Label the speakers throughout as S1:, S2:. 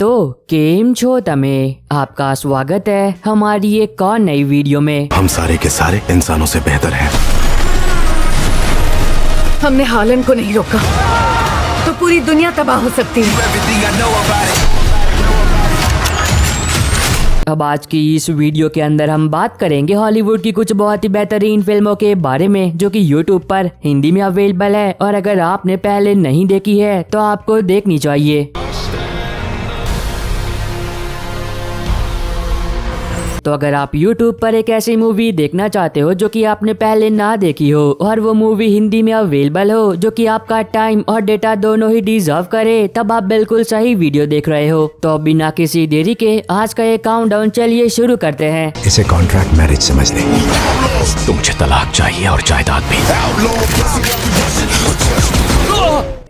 S1: तो केम छो तमे आपका स्वागत है हमारी एक और नई वीडियो में।
S2: हम सारे के सारे इंसानों से बेहतर हैं।
S3: हमने हालन को नहीं रोका तो पूरी दुनिया तबाह हो सकती है।
S1: अब आज की इस वीडियो के अंदर हम बात करेंगे हॉलीवुड की कुछ बहुत ही बेहतरीन फिल्मों के बारे में जो कि यूट्यूब पर हिंदी में अवेलेबल है, और अगर आपने पहले नहीं देखी है तो आपको देखनी चाहिए। तो अगर आप YouTube पर एक ऐसी मूवी देखना चाहते हो जो कि आपने पहले ना देखी हो और वो मूवी हिंदी में अवेलेबल हो जो कि आपका टाइम और डेटा दोनों ही डिजर्व करे, तब आप बिल्कुल सही वीडियो देख रहे हो। तो बिना किसी देरी के आज का ये काउंटडाउन चलिए शुरू करते हैं।
S2: इसे कॉन्ट्रैक्ट मैरिज समझ ले। तो मुझे तलाक चाहिए और जायदाद भी।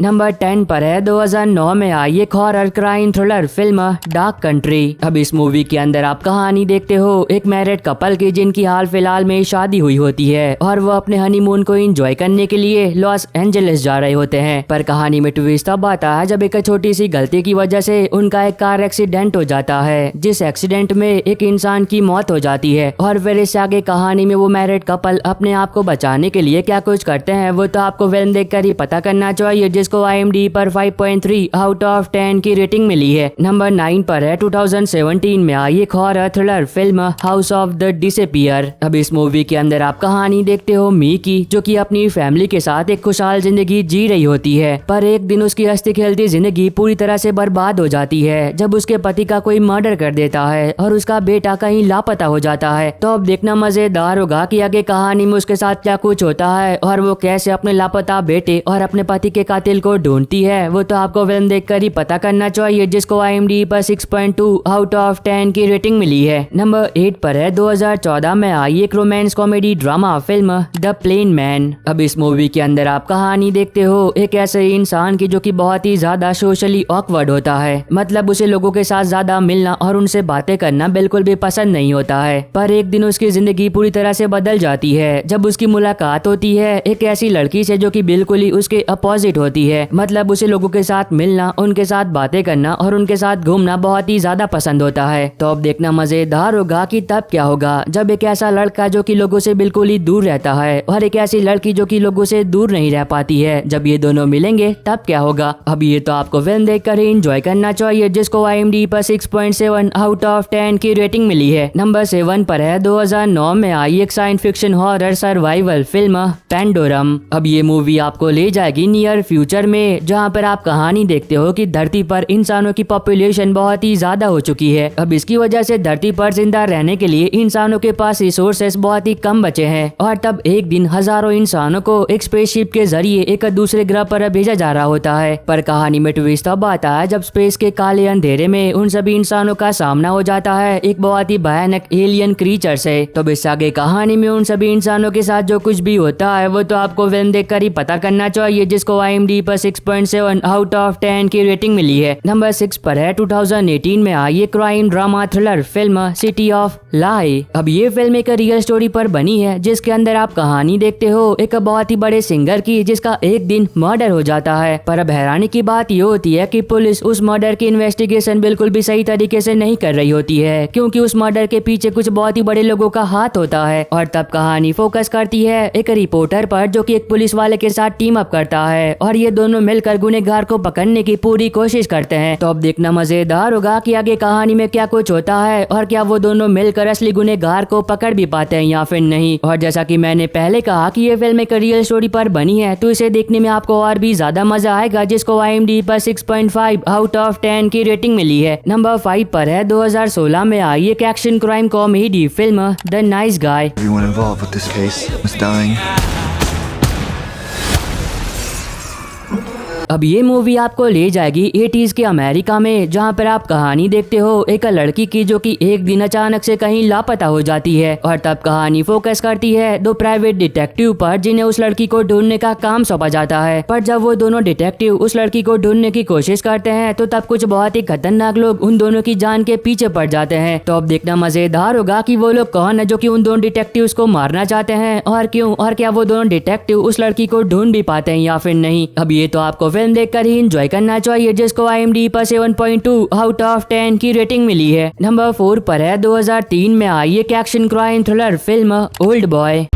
S1: नंबर 10 पर है 2009 में आई एक horror crime thriller film dark country. अब इस मूवी के अंदर आप कहानी देखते हो एक मैरिड कपल की जिनकी हाल फिलहाल में शादी हुई होती है और वो अपने हनीमून को एंजॉय करने के लिए लॉस एंजलिस जा रहे होते हैं। पर कहानी में ट्विस्ट तब आता है जब एक छोटी सी गलती की वजह से उनका एक कार एक्सीडेंट हो जाता है, जिस एक्सीडेंट में एक इंसान की मौत हो जाती है। और फिर इससे आगे कहानी में वो मैरिड कपल अपने आप को बचाने के लिए क्या कुछ करते हैं वो तो आपको फिल्म देखकर ही पता करना चाहिए, जिसको IMDb पर 5.3 आउट ऑफ 10 की रेटिंग मिली है। नंबर 9 पर है 2017 में आई एक horror thriller film house of the disappear. अब इस मूवी के अंदर आप कहानी देखते हो मी की, जो कि अपनी फैमिली के साथ एक खुशहाल जिंदगी जी रही होती है। पर एक दिन उसकी हंसती खेलती जिंदगी पूरी तरह से बर्बाद हो जाती है जब उसके पति का कोई मर्डर कर देता है और उसका बेटा कहीं लापता हो जाता है। तो अब देखना मजेदार होगा कि आगे कहानी में उसके साथ क्या कुछ होता है और वो कैसे अपने लापता बेटे और अपने पति के कातिल को ढूंढती है, वो तो आपको फिल्म देखकर ही पता करना चाहिए, जिसको IMDb पर 6.2 आउट ऑफ 10 की रेटिंग मिली है। नंबर 8 पर है 2014 में आई एक romance comedy drama film the plain man. अब इस मूवी के अंदर आप कहानी देखते हो एक ऐसे इंसान की जो कि बहुत ही ज्यादा सोशली ऑकवर्ड होता है, मतलब उसे लोगों के साथ ज्यादा मिलना और उनसे बातें करना बिल्कुल भी पसंद नहीं होता है। पर एक दिन उसकी जिंदगी पूरी तरह से बदल जाती है जब उसकी मुलाकात होती है एक ऐसी लड़की से जो कि बिल्कुल ही उसके अपोजिट होती है, मतलब उसे लोगों के साथ मिलना, उनके साथ बातें करना और उनके साथ घूमना बहुत ही ज्यादा पसंद होता है। तो अब देखना मजेदार होगा कि तब क्या होगा जब एक ऐसा लड़का जो कि लोगों से बिल्कुल ही दूर रहता है और एक ऐसी लड़की जो कि लोगों से दूर नहीं रह पाती है, जब ये दोनों मिलेंगे तब क्या होगा। अब ये तो आपको फिल्म देखकर ही एंजॉय करना चाहिए, जिसको IMDb पर 6.7 आउट ऑफ 10 की रेटिंग मिली है। नंबर 7 पर है 2009 में आई एक science fiction horror survival film Pandorum. अब ये मूवी आपको ले जाएगी नियर फ्यूचर में, जहाँ पर आप कहानी देखते हो कि धरती पर इंसानों की पॉपुलेशन बहुत ही ज्यादा हो चुकी है। अब इसकी वजह से धरती पर जिंदा रहने के लिए इंसानों के पास रिसोर्सेस बहुत ही कम बचे हैं, और तब एक दिन हजारों इंसानों को एक स्पेसशिप के जरिए एक दूसरे ग्रह पर भेजा जा रहा होता है। पर कहानी में ट्विस्ट तब आता है जब स्पेस के काले अंधेरे में उन सभी इंसानों का सामना हो जाता है एक बहुत ही भयानक एलियन क्रीचर से। तो इससे आगे कहानी में उन सभी इंसानों के साथ जो कुछ भी होता है वो तो आपको फिल्म देखकर ही पता करना चाहिए, जिसको IMDb पर 6.7 आउट ऑफ 10 की रेटिंग मिली है। नंबर 6 पर है 2018 में आई एक crime drama thriller film city of lies. अब ये फिल्म एक रियल स्टोरी पर बनी है, जिसके अंदर आप कहानी देखते हो एक बहुत ही बड़े सिंगर की जिसका एक दिन मर्डर हो जाता है। पर अब हैरानी की बात ये होती है कि पुलिस उस मर्डर की इन्वेस्टिगेशन बिल्कुल भी सही तरीके से नहीं कर रही होती है, क्योंकि उस मर्डर के पीछे कुछ बहुत ही बड़े लोगों का हाथ होता है। और तब कहानी फोकस करती है एक रिपोर्टर पर जो कि एक पुलिस वाले के साथ टीम अप करता है और ये दोनों मिलकर गुनहगार को पकड़ने की पूरी कोशिश करते हैं। तो अब देखना मजेदार होगा कि आगे कहानी में क्या कुछ होता है और क्या वो दोनों मिलकर असली गुनहगार को पकड़ भी पाते हैं या फिर नहीं। और जैसा कि मैंने पहले कहा कि ये फिल्म एक रियल स्टोरी पर बनी है, तो इसे देखने में आपको और भी ज्यादा मजा आएगा, जिसको IMDb पर 6.5 आउट ऑफ 10 की रेटिंग मिली है। नंबर 5 पर है 2016 में आई एक action crime comedy film the nice guy. अब ये मूवी आपको ले जाएगी 80s के अमेरिका में, जहाँ पर आप कहानी देखते हो एक लड़की की जो कि एक दिन अचानक से कहीं लापता हो जाती है। और तब कहानी फोकस करती है दो प्राइवेट डिटेक्टिव पर जिन्हें उस लड़की को ढूंढने का काम सौंपा जाता है। पर जब वो दोनों डिटेक्टिव उस लड़की को ढूंढने की कोशिश करते हैं तो तब कुछ बहुत ही खतरनाक लोग उन दोनों की जान के पीछे पड़ जाते हैं। तो अब देखना मजेदार होगा कि वो लोग कौन है जो कि उन दोनों डिटेक्टिव्स को मारना चाहते हैं और क्यों, और क्या वो दोनों डिटेक्टिव उस लड़की को ढूंढ भी पाते हैं या फिर नहीं। अब ये तो आपको फिल्म देखकर ही एंजॉय करना चाहिए, जिसको IMDb पर 7.2 आउट ऑफ 10 की रेटिंग मिली है। नंबर 4 पर है 2003 में आई एक action crime thriller film old boy.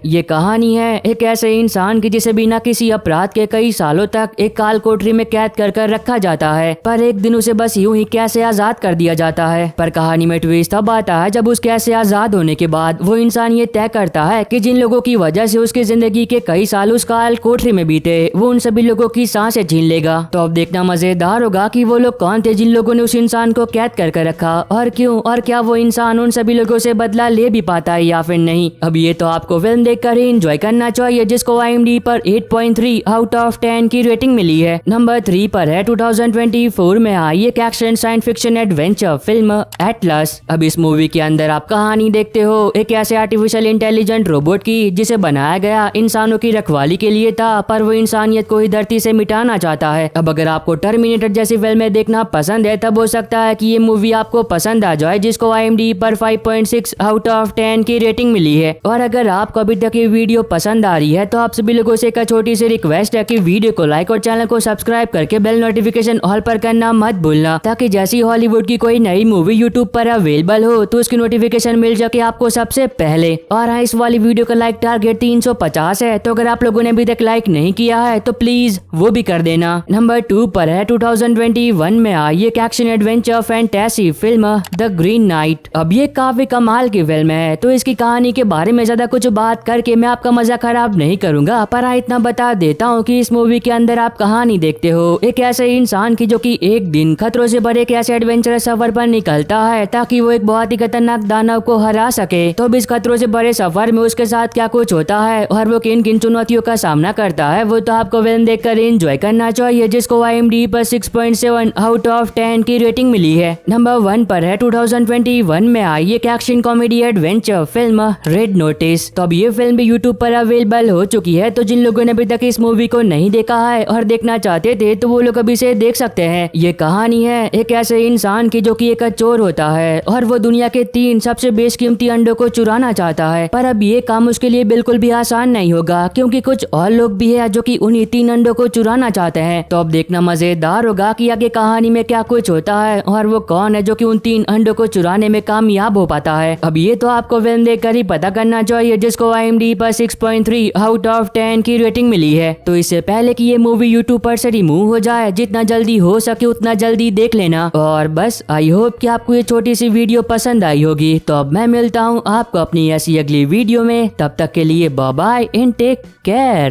S1: ये कहानी है एक ऐसे इंसान की जिसे बिना किसी अपराध के कई सालों तक एक काल कोठरी में कैद कर रखा जाता है, पर एक दिन उसे बस यूं ही कैसे आजाद कर दिया जाता है। पर कहानी में ट्विस्ट तब आता है जब उसके ऐसे आजाद होने के बाद वो इंसान ये तय करता है कि जिन लोगों की वजह से उसकी जिंदगी के कई साल उस काल कोठरी में बीते, वो उन सभी लोगों की सांसें छीन लेगा। तो अब देखना मजेदार होगा कि वो लोग कौन थे जिन लोगों ने उस इंसान को कैद कर रखा, और क्यों, और क्या वो इंसान उन सभी लोगों से बदला ले भी पाता है या फिर नहीं। अब ये तो आपको फिल्म कर ही एंजॉय करना चाहिए, जिसको IMDb पर 8.3 आउट ऑफ 10 की रेटिंग मिली है। नंबर 3 पर है 2024 में आई एक action science fiction adventure film Atlas. अब इस मूवी के अंदर आप कहानी देखते हो एक ऐसे आर्टिफिशियल इंटेलिजेंट रोबोट की जिसे बनाया गया इंसानों की रखवाली के लिए था, पर वो इंसानियत को ही धरती से मिटाना चाहता है। अब अगर आपको टर्मिनेटर जैसी फिल्में देखना पसंद है, तब हो सकता है कि ये मूवी आपको पसंद आ जाए, जिसको IMDb पर 5.6 आउट ऑफ 10 की रेटिंग मिली है। और अगर आपको अभी तक ये वीडियो पसंद आ रही है तो आप सभी लोगों से एक छोटी सी रिक्वेस्ट है कि वीडियो को लाइक और चैनल को सब्सक्राइब करके बेल नोटिफिकेशन ऑल पर करना मत भूलना, ताकि जैसी हॉलीवुड की कोई नई मूवी यूट्यूब पर अवेलेबल हो तो उसकी नोटिफिकेशन मिल सके आपको सबसे पहले। और हाँ, इस वाली वीडियो का लाइक टारगेट 350 है, तो अगर आप लोगों ने अभी तक लाइक नहीं किया है तो प्लीज वो भी कर देना। नंबर 2 पर है 2021 में आई एक action adventure fantasy film the green night. अब ये काफी कमाल की फिल्म है, तो इसकी कहानी के बारे में ज्यादा कुछ बात करके मैं आपका मजा खराब नहीं करूंगा, पर इतना बता देता हूँ कि इस मूवी के अंदर आप कहानी देखते हो एक ऐसे इंसान की जो कि एक दिन खतरों से भरे एक ऐसे एडवेंचरस सफर पर निकलता है ताकि वो एक बहुत ही खतरनाक दानव को हरा सके। तो अब इस खतरों से भरे सफर में उसके साथ क्या कुछ होता है और वो किन किन चुनौतियों का सामना करता है, वो तो आपको फिल्म देखकर एंजॉय करना चाहिए, जिसको IMDb पर 6.7 आउट ऑफ 10 की रेटिंग मिली है। नंबर 1 पर है 2021 में आई एक action comedy adventure film red notice. तो अब ये फिल्म भी यूट्यूब पर अवेलेबल हो चुकी है, तो जिन लोगों ने अभी तक इस मूवी को नहीं देखा है और देखना चाहते थे तो वो लोग अभी से देख सकते हैं। ये कहानी है एक ऐसे इंसान की जो कि एक चोर होता है और वो दुनिया के 3 सबसे बेशकीमती अंडों को चुराना चाहता है, पर अब ये काम उसके लिए बिल्कुल भी आसान नहीं होगा, क्योंकि कुछ और लोग भी है जो कि उन्हीं 3 अंडों को चुराना चाहते हैं। तो अब देखना मजेदार होगा कि आगे कहानी में क्या कुछ होता है और वो कौन है जो कि उन 3 अंडों को चुराने में कामयाब हो पाता है। अब ये तो आपको फिल्म देखकर ही पता करना चाहिए, जिसको IMDb पर 6.3 आउट ऑफ 10 की रेटिंग मिली है। तो इससे पहले कि ये मूवी यूट्यूब पर से रिमूव हो जाए, जितना जल्दी हो सके उतना जल्दी देख लेना। और बस आई होप कि आपको ये छोटी सी वीडियो पसंद आई होगी। तो अब मैं मिलता हूँ आपको अपनी ऐसी अगली वीडियो में, तब तक के लिए bye bye and take care.